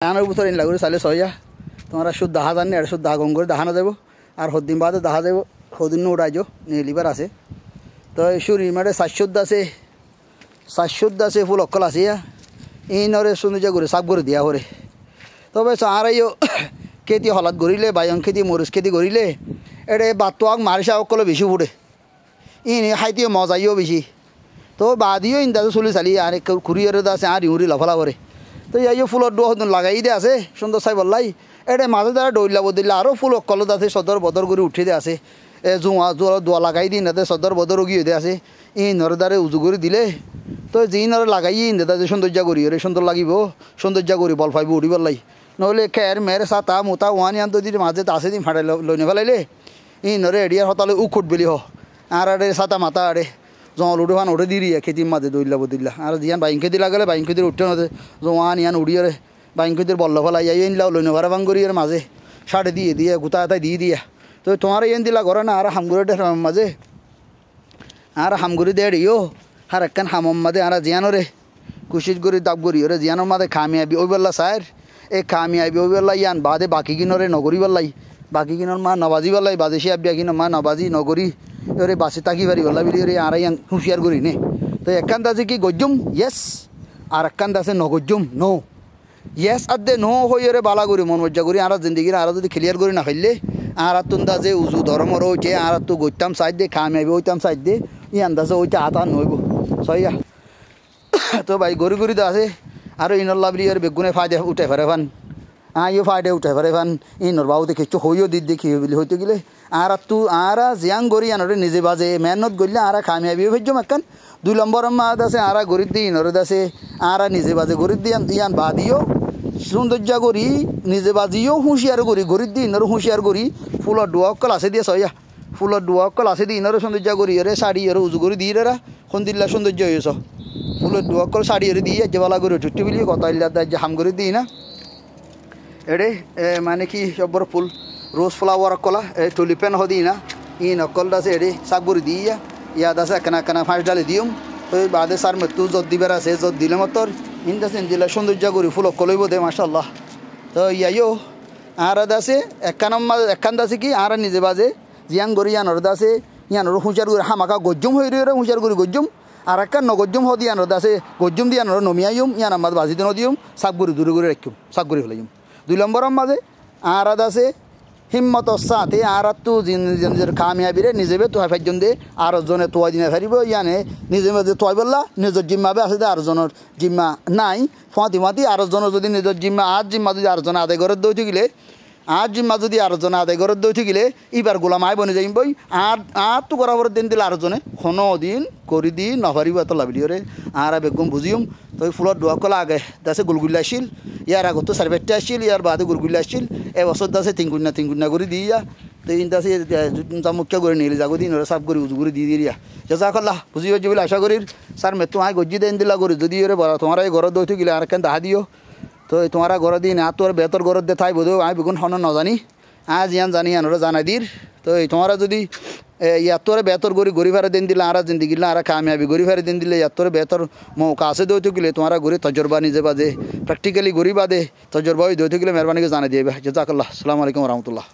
আনার বছর ইন লাগবে চাইলে সইয়া তোমরা সুদ দেখা জানি আর সুদ দাগম করে দেখানো যাব আর সদিন বাদে দেখা যাব সদিন উড়াই যাও নিলিবার আছে তো সুরি মাঠে সাতশুদ্ধ আছে ফুল অকল আছে ইনরে সুন্দর করে সাপ করে দিয়া করে তবে আরাইও খেতি হলাত গড়িলে বাইং খেতি মরিচ খেতি গড়িলে এটা বাতোয়াক মারিসা অকলে বেশি ফুটে ইন খাইতে মজাইও বেশি তো বাদিও ইন দাদা চলি চালি আর খুঁড়িয়ে আছে আর ইউরি লফলা করে তো এই ফুলের ডোয়া লাগাই দিয়ে আছে সুন্দর চাই বললাই এটা মাঝে দ্বারা দৌড়লাব দিলে আরও ফুল অকলত আছে সদর বদর করে উঠে দিয়ে আছে জোয়া দোয়া লাগাই দিন তাতে সদর বদর গিয়ে দিয়ে আছে ইনর দ্বারে উজু করে দিলে তো যিনরে লাগাই ইন দাদা সৌন্দর্য করি ওরে সুন্দর লাগিব সৌন্দর্য করি বল পাইব উঠি বললাই নহলে খের মের সাতা মোতা ওয়ানি আনতো দিদি মাঝে আছে দিন ফাটাই লইনে ফেলাইলে ইনরে এডিয়ার হতালে উখুট বেলি হ আর আরে সাতা মাতা আরে জল উঠে ফান উঠে দিয়ে খেতির মাঝে দৌড়লাব দিলা আর জিয়ান বাইং খেতি লাগালে বাইং খেতির উঠতে নদে জোয়ান ইয়ান উড়িয়ে বাইং খেতির বল্ল ফেলাই ইন লাও লইনে ভাড়া ভাঙ করি মাঝে সাড়ে দিয়ে গুতা এটাই দিয়ে তো তোমার ইন দিলা ঘরে না আর হামগুড়ে মাঝে আর হামগুড়ি দে রিও আর একখান হামম মাঝে আর জিয়ানরে কুশিস করি দাব করি ওরে জিয়ানোর মাঝে খামিয়াবি ওই বেলা স্যার এই খামিয়াবি ওই বেলা ইয়ান বাদে বাকি কিনরে নগরী বেলাই বাকি কিনর মা নবাজি বেলাই বাদেশি আবিয়া কিনো মা নবাজি নগরী ওরে বাসে তাকি পারি বলা বলি ওরে আর ইয়ান হুঁশিয়ার করি নে তো একখান আছে কি গজ্জুম ইয়েস আর একখান আছে নগজ্জুম নো ইয়েস আর দে নো হই ওরে বালা করি মন মজ্জা করি আর জিন্দগির আর যদি ক্লিয়ার করি না খাইলে আর তুন্দা যে উজু ধর্মর হইছে আর তো গইতাম সাইড দে খামিয়াবি ওইতাম সাইড দে ই আন্দাজে ওইটা আতা নইব সইয়া তো ভাই গড়ি গড়ি তো আছে আর ইনল্লা বলি আর বেগুনে ফায়দে উঠে ফেরে ফান ইও ফায়দে উঠে ফেরে ফান ইনর বাবুতে কিছু হইও দেখি বলি হইতে গেলে আর তু আর জিয়াং গড়ি আনরে নিজে বাজে মেহনত করলে আর খামিয়াবি ভেজম একখান 2 নম্বর মাদ আছে আর গড়ির দি ইনরে আছে আর নিজে বাজে গড়ির দি ইয়ান বাদিও সৌন্দর্য করি নিজে বাজিও হুঁশিয়ার করি গড়ির দি ইনর হুঁশিয়ার করি ফুলের ডোয়া অকল আছে দিয়ে সইয়া ফুলের ডোয়া অকল আছে দি ইনরে সৌন্দর্য করি এরে শাড়ি এর উজু করে দিয়ে এরা সন্দিল্লা সৌন্দর্য হয়েছ ফুলের ডোয়া অকল শাড়ি এর দিয়ে যেবেলা করে ছুটি বলি কথা যে হাম করে দিই না এড়ে মানে কি সবর ফুল রোজ ফ্লাওয়ার অকলা টুলিপেন হদি না ইন অকলটা আছে এড়ে শাক করে দিয়া ইয়াদ আছে একখানা ফাঁস ডালে দিম তো বাদে সার মৃত্যু যত দিবার আছে যত দিলে মতর ইন আছে দিলে সৌন্দর্য করি ফুল অকলইব দে মাশাআল্লাহ তো ইয়াইও আর আছে একখান আছে কি আর নিজে বাজে জিয়াং গড়ি ইয়ানর আছে ইয়ানর হুঁচার করে হামাকা গজ্জুম হয়ে রে হুঁচার করে গজ্জুম আর একখান নগজ্জুম হদি ইয়ানর আছে গজ্জুম দিয়ে ইয়ানর নমিয়াইম ইয়ান আমার বাজি দিন দিম শাক করে দূরে করে রাখিম শাক করে ফেলাইম 2 নম্বরের মাঝে আর আছে হিম্মত সাথে আর তু নিজের কামিয়াবিরে নিজে তো ফাইজন দে আর জনে তোয়া দিনে ফারিব ইয়ানে নিজে মাঝে তোয় বললা নিজের জিম্মাবে আছে আর জনের জিম্মা নাই ফাঁতি আর জনের যদি নিজের জিম্মা আর জিম্মা যদি আর জন আদায় করে দৌড়ে গেলে আর জিম্মা যদি আর জন আদায় করে দৌড়ে গেলে এবার গোলাম আই বনে যাইম বই আর তো করাবার দিন দিলে আর জনে কোনো দিন করি দি নভারিব এত লাভলি ওরে আর বেগম বুঝিম তো ফুলের দোয়া কলা আগে দাসে গুলগুল্লা আসিল ইয়ার আগত তো 4-5টা আসিল ইয়ার বাদে গুলগুল্লা আসিল এবছর দাসে তিনগুন্না করে দিয়া তো ইন দাসে মুখ্য করে নিলে যাগো দিন ওরা সাফ করে উজু করে দিয়ে দিয়া জাজাকাল্লাহ বুঝি হচ্ছে বলে আশা করি স্যার মে তোমায় গজ্জি দেন দিলা করি যদি ওরে তোমার এই ঘর দৌড়তে গেলে আর কেন দাহা দিও তো তোমার ঘর দিন আর তোর বেতর ঘর দে থাই বোধ আমি বেগুন হন নজানি আজ ইয়ান জানি আনরা জানাই দির তো তোমারা যদি ইয়াতরে বেতর গড়ি ফেরে দিন দিলে আর জিন্দগি আর কামিয়াবি গড়ি ফেরে দিন দিলে ইয়াতরে বেতর মৌকা আছে দৌড়তে গেলে তোমারা গড়ি তজরবা নিজে বাদে প্র্যাকটিক্যালি গড়ি বাদে তজরবা দৌড়তে গেলে মেহরবানি জানাই দিয়ে জাজাকাল্লাহ আসসালামু আলাইকুম রহমতুল্লাহ।